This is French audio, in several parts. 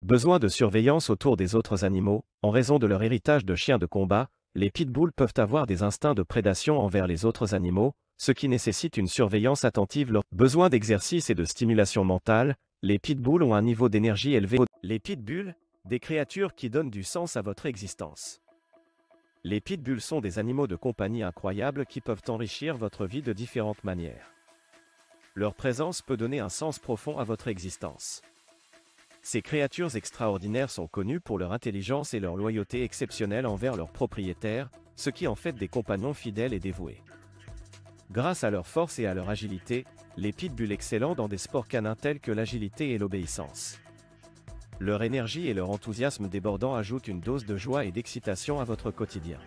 Besoin de surveillance autour des autres animaux. En raison de leur héritage de chiens de combat, les pitbulls peuvent avoir des instincts de prédation envers les autres animaux, ce qui nécessite une surveillance attentive. Leur besoin d'exercice et de stimulation mentale. Les pitbulls ont un niveau d'énergie élevé. Les pitbulls, des créatures qui donnent du sens à votre existence. Les pitbulls sont des animaux de compagnie incroyables qui peuvent enrichir votre vie de différentes manières. Leur présence peut donner un sens profond à votre existence. Ces créatures extraordinaires sont connues pour leur intelligence et leur loyauté exceptionnelle envers leurs propriétaires, ce qui en fait des compagnons fidèles et dévoués. Grâce à leur force et à leur agilité, les pitbulls excellent dans des sports canins tels que l'agilité et l'obéissance. Leur énergie et leur enthousiasme débordant ajoutent une dose de joie et d'excitation à votre quotidien.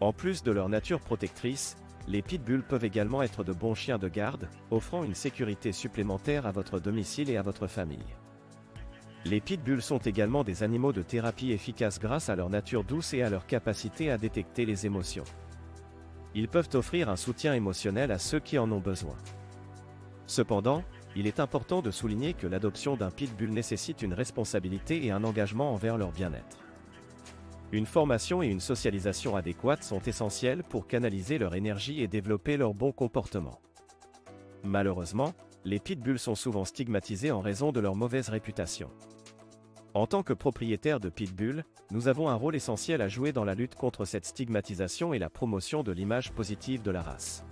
En plus de leur nature protectrice, les pitbulls peuvent également être de bons chiens de garde, offrant une sécurité supplémentaire à votre domicile et à votre famille. Les pitbulls sont également des animaux de thérapie efficaces grâce à leur nature douce et à leur capacité à détecter les émotions. Ils peuvent offrir un soutien émotionnel à ceux qui en ont besoin. Cependant, il est important de souligner que l'adoption d'un pitbull nécessite une responsabilité et un engagement envers leur bien-être. Une formation et une socialisation adéquates sont essentielles pour canaliser leur énergie et développer leur bon comportement. Malheureusement, les pitbulls sont souvent stigmatisés en raison de leur mauvaise réputation. En tant que propriétaire de pitbull, nous avons un rôle essentiel à jouer dans la lutte contre cette stigmatisation et la promotion de l'image positive de la race.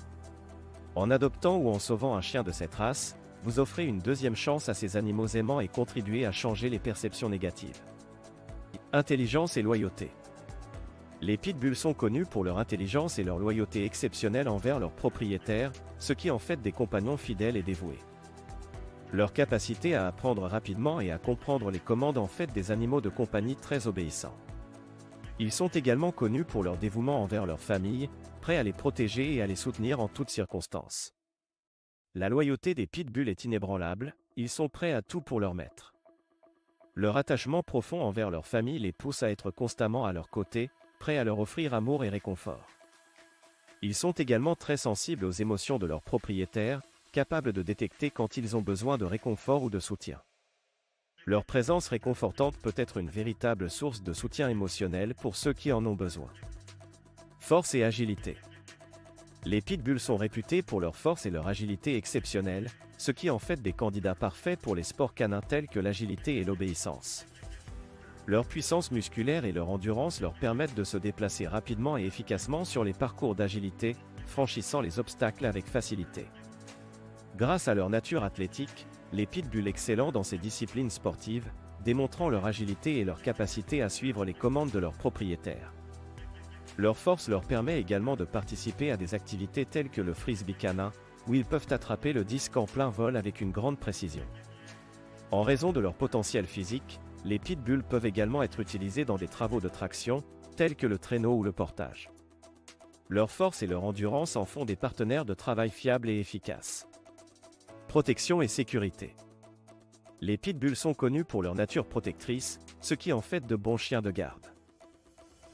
En adoptant ou en sauvant un chien de cette race, vous offrez une deuxième chance à ces animaux aimants et contribuez à changer les perceptions négatives. Intelligence et loyauté. Les pitbulls sont connus pour leur intelligence et leur loyauté exceptionnelle envers leurs propriétaires, ce qui en fait des compagnons fidèles et dévoués. Leur capacité à apprendre rapidement et à comprendre les commandes en fait des animaux de compagnie très obéissants. Ils sont également connus pour leur dévouement envers leur famille, prêts à les protéger et à les soutenir en toutes circonstances. La loyauté des pitbulls est inébranlable, ils sont prêts à tout pour leur maître. Leur attachement profond envers leur famille les pousse à être constamment à leur côté, prêts à leur offrir amour et réconfort. Ils sont également très sensibles aux émotions de leurs propriétaires, capables de détecter quand ils ont besoin de réconfort ou de soutien. Leur présence réconfortante peut être une véritable source de soutien émotionnel pour ceux qui en ont besoin. Force et agilité. Les pitbulls sont réputés pour leur force et leur agilité exceptionnelles, ce qui en fait des candidats parfaits pour les sports canins tels que l'agilité et l'obéissance. Leur puissance musculaire et leur endurance leur permettent de se déplacer rapidement et efficacement sur les parcours d'agilité, franchissant les obstacles avec facilité. Grâce à leur nature athlétique, les pitbulls excellent dans ces disciplines sportives, démontrant leur agilité et leur capacité à suivre les commandes de leurs propriétaires. Leur force leur permet également de participer à des activités telles que le frisbee canin, où ils peuvent attraper le disque en plein vol avec une grande précision. En raison de leur potentiel physique, les pitbulls peuvent également être utilisés dans des travaux de traction, tels que le traîneau ou le portage. Leur force et leur endurance en font des partenaires de travail fiables et efficaces. Protection et sécurité. Les pitbulls sont connus pour leur nature protectrice, ce qui en fait de bons chiens de garde.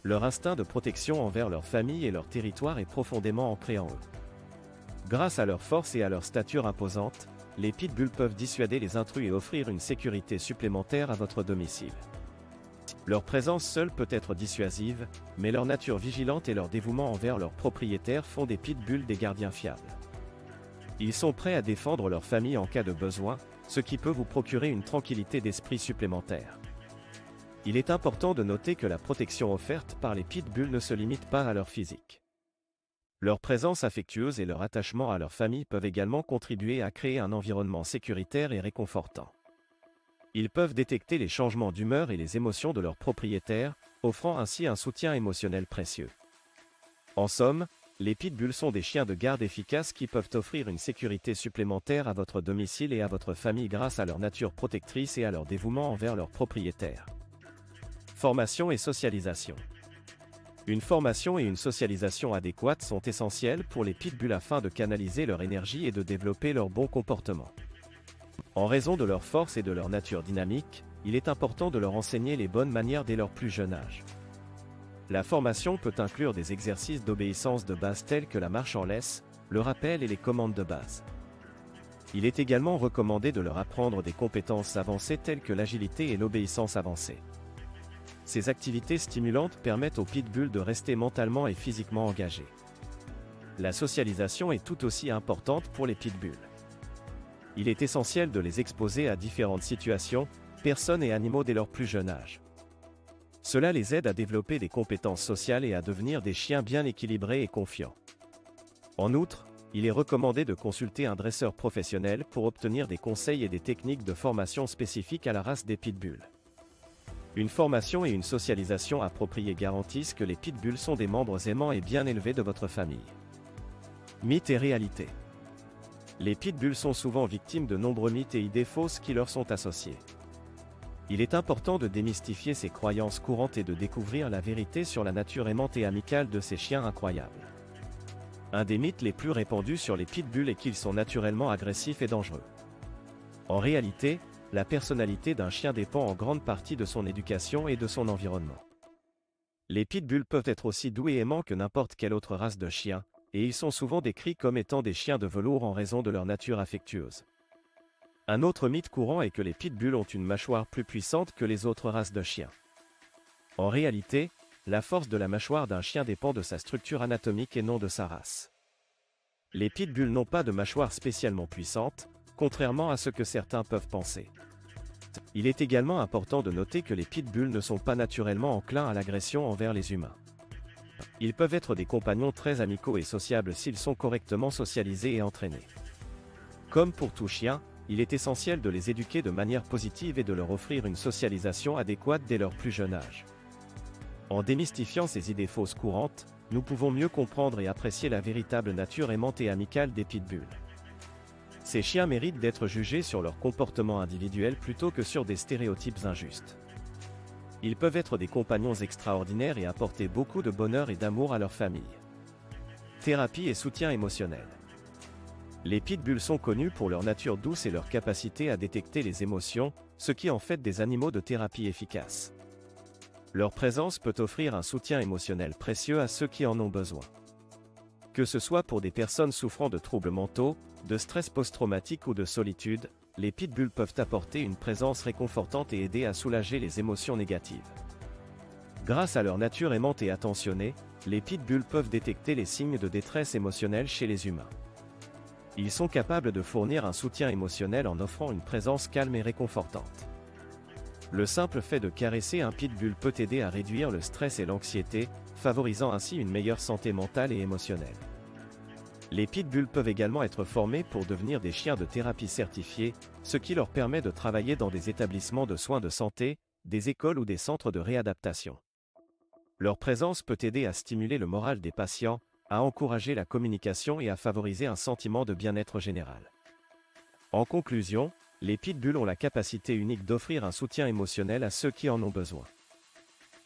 Leur instinct de protection envers leur famille et leur territoire est profondément ancré en eux. Grâce à leur force et à leur stature imposante, les pitbulls peuvent dissuader les intrus et offrir une sécurité supplémentaire à votre domicile. Leur présence seule peut être dissuasive, mais leur nature vigilante et leur dévouement envers leurs propriétaires font des pitbulls des gardiens fiables. Ils sont prêts à défendre leur famille en cas de besoin, ce qui peut vous procurer une tranquillité d'esprit supplémentaire. Il est important de noter que la protection offerte par les pitbulls ne se limite pas à leur physique. Leur présence affectueuse et leur attachement à leur famille peuvent également contribuer à créer un environnement sécuritaire et réconfortant. Ils peuvent détecter les changements d'humeur et les émotions de leurs propriétaires, offrant ainsi un soutien émotionnel précieux. En somme, les pitbulls sont des chiens de garde efficaces qui peuvent offrir une sécurité supplémentaire à votre domicile et à votre famille grâce à leur nature protectrice et à leur dévouement envers leurs propriétaires. Formation et socialisation. Une formation et une socialisation adéquates sont essentielles pour les pitbulls afin de canaliser leur énergie et de développer leur bon comportement. En raison de leur force et de leur nature dynamique, il est important de leur enseigner les bonnes manières dès leur plus jeune âge. La formation peut inclure des exercices d'obéissance de base tels que la marche en laisse, le rappel et les commandes de base. Il est également recommandé de leur apprendre des compétences avancées telles que l'agilité et l'obéissance avancée. Ces activités stimulantes permettent aux pitbulls de rester mentalement et physiquement engagés. La socialisation est tout aussi importante pour les pitbulls. Il est essentiel de les exposer à différentes situations, personnes et animaux dès leur plus jeune âge. Cela les aide à développer des compétences sociales et à devenir des chiens bien équilibrés et confiants. En outre, il est recommandé de consulter un dresseur professionnel pour obtenir des conseils et des techniques de formation spécifiques à la race des pitbulls. Une formation et une socialisation appropriées garantissent que les pitbulls sont des membres aimants et bien élevés de votre famille. Mythes et réalités. Les pitbulls sont souvent victimes de nombreux mythes et idées fausses qui leur sont associés. Il est important de démystifier ces croyances courantes et de découvrir la vérité sur la nature aimante et amicale de ces chiens incroyables. Un des mythes les plus répandus sur les pitbulls est qu'ils sont naturellement agressifs et dangereux. En réalité, la personnalité d'un chien dépend en grande partie de son éducation et de son environnement. Les pitbulls peuvent être aussi doux et aimants que n'importe quelle autre race de chien, et ils sont souvent décrits comme étant des chiens de velours en raison de leur nature affectueuse. Un autre mythe courant est que les pitbulls ont une mâchoire plus puissante que les autres races de chiens. En réalité, la force de la mâchoire d'un chien dépend de sa structure anatomique et non de sa race. Les pitbulls n'ont pas de mâchoire spécialement puissante, contrairement à ce que certains peuvent penser. Il est également important de noter que les pitbulls ne sont pas naturellement enclins à l'agression envers les humains. Ils peuvent être des compagnons très amicaux et sociables s'ils sont correctement socialisés et entraînés. Comme pour tout chien, il est essentiel de les éduquer de manière positive et de leur offrir une socialisation adéquate dès leur plus jeune âge. En démystifiant ces idées fausses courantes, nous pouvons mieux comprendre et apprécier la véritable nature aimante et amicale des pitbulls. Ces chiens méritent d'être jugés sur leur comportement individuel plutôt que sur des stéréotypes injustes. Ils peuvent être des compagnons extraordinaires et apporter beaucoup de bonheur et d'amour à leur famille. Thérapie et soutien émotionnel. Les pitbulls sont connus pour leur nature douce et leur capacité à détecter les émotions, ce qui en fait des animaux de thérapie efficaces. Leur présence peut offrir un soutien émotionnel précieux à ceux qui en ont besoin. Que ce soit pour des personnes souffrant de troubles mentaux, de stress post-traumatique ou de solitude, les pitbulls peuvent apporter une présence réconfortante et aider à soulager les émotions négatives. Grâce à leur nature aimante et attentionnée, les pitbulls peuvent détecter les signes de détresse émotionnelle chez les humains. Ils sont capables de fournir un soutien émotionnel en offrant une présence calme et réconfortante. Le simple fait de caresser un pitbull peut aider à réduire le stress et l'anxiété, favorisant ainsi une meilleure santé mentale et émotionnelle. Les pitbulls peuvent également être formés pour devenir des chiens de thérapie certifiés, ce qui leur permet de travailler dans des établissements de soins de santé, des écoles ou des centres de réadaptation. Leur présence peut aider à stimuler le moral des patients, à encourager la communication et à favoriser un sentiment de bien-être général. En conclusion, les pitbulls ont la capacité unique d'offrir un soutien émotionnel à ceux qui en ont besoin.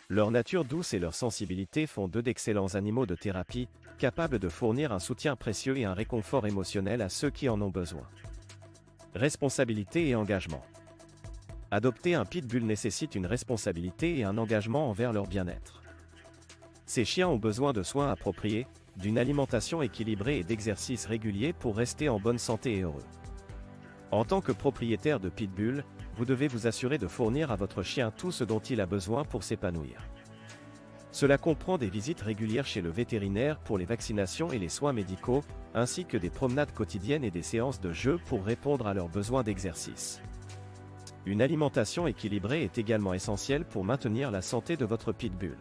Leur nature douce et leur sensibilité font d'eux d'excellents animaux de thérapie, capables de fournir un soutien précieux et un réconfort émotionnel à ceux qui en ont besoin. Responsabilité et engagement. Adopter un pitbull nécessite une responsabilité et un engagement envers leur bien-être. Ces chiens ont besoin de soins appropriés, d'une alimentation équilibrée et d'exercices réguliers pour rester en bonne santé et heureux. En tant que propriétaire de pitbull, vous devez vous assurer de fournir à votre chien tout ce dont il a besoin pour s'épanouir. Cela comprend des visites régulières chez le vétérinaire pour les vaccinations et les soins médicaux, ainsi que des promenades quotidiennes et des séances de jeu pour répondre à leurs besoins d'exercice. Une alimentation équilibrée est également essentielle pour maintenir la santé de votre pitbull.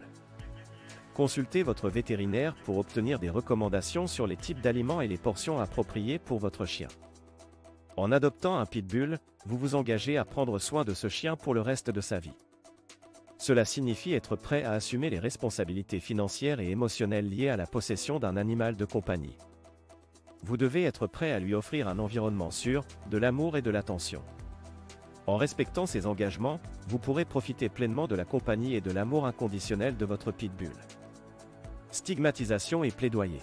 Consultez votre vétérinaire pour obtenir des recommandations sur les types d'aliments et les portions appropriées pour votre chien. En adoptant un pitbull, vous vous engagez à prendre soin de ce chien pour le reste de sa vie. Cela signifie être prêt à assumer les responsabilités financières et émotionnelles liées à la possession d'un animal de compagnie. Vous devez être prêt à lui offrir un environnement sûr, de l'amour et de l'attention. En respectant ces engagements, vous pourrez profiter pleinement de la compagnie et de l'amour inconditionnel de votre pitbull. Stigmatisation et plaidoyer.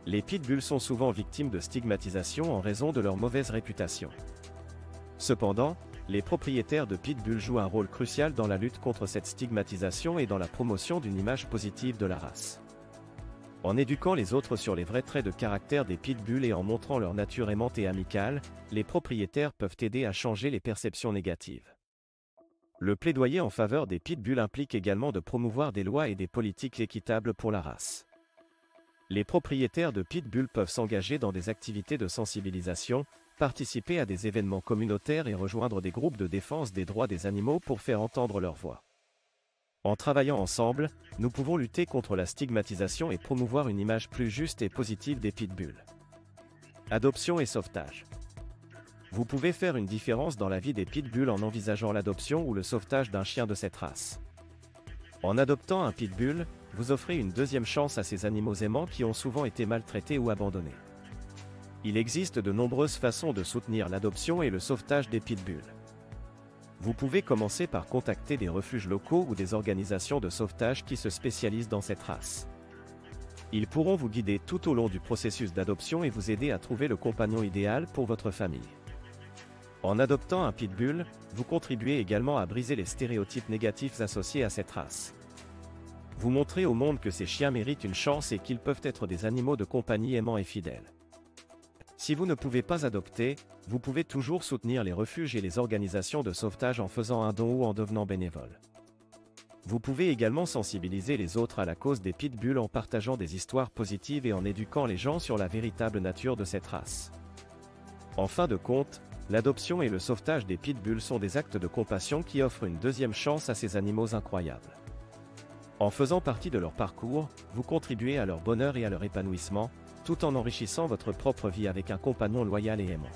Les pitbulls sont souvent victimes de stigmatisation en raison de leur mauvaise réputation. Cependant, les propriétaires de pitbulls jouent un rôle crucial dans la lutte contre cette stigmatisation et dans la promotion d'une image positive de la race. En éduquant les autres sur les vrais traits de caractère des pitbulls et en montrant leur nature aimante et amicale, les propriétaires peuvent aider à changer les perceptions négatives. Le plaidoyer en faveur des pitbulls implique également de promouvoir des lois et des politiques équitables pour la race. Les propriétaires de pitbulls peuvent s'engager dans des activités de sensibilisation, participer à des événements communautaires et rejoindre des groupes de défense des droits des animaux pour faire entendre leur voix. En travaillant ensemble, nous pouvons lutter contre la stigmatisation et promouvoir une image plus juste et positive des pitbulls. Adoption et sauvetage. Vous pouvez faire une différence dans la vie des pitbulls en envisageant l'adoption ou le sauvetage d'un chien de cette race. En adoptant un pitbull, vous offrez une deuxième chance à ces animaux aimants qui ont souvent été maltraités ou abandonnés. Il existe de nombreuses façons de soutenir l'adoption et le sauvetage des pitbulls. Vous pouvez commencer par contacter des refuges locaux ou des organisations de sauvetage qui se spécialisent dans cette race. Ils pourront vous guider tout au long du processus d'adoption et vous aider à trouver le compagnon idéal pour votre famille. En adoptant un pitbull, vous contribuez également à briser les stéréotypes négatifs associés à cette race. Vous montrez au monde que ces chiens méritent une chance et qu'ils peuvent être des animaux de compagnie aimants et fidèles. Si vous ne pouvez pas adopter, vous pouvez toujours soutenir les refuges et les organisations de sauvetage en faisant un don ou en devenant bénévole. Vous pouvez également sensibiliser les autres à la cause des pitbulls en partageant des histoires positives et en éduquant les gens sur la véritable nature de cette race. En fin de compte, l'adoption et le sauvetage des pitbulls sont des actes de compassion qui offrent une deuxième chance à ces animaux incroyables. En faisant partie de leur parcours, vous contribuez à leur bonheur et à leur épanouissement, tout en enrichissant votre propre vie avec un compagnon loyal et aimant.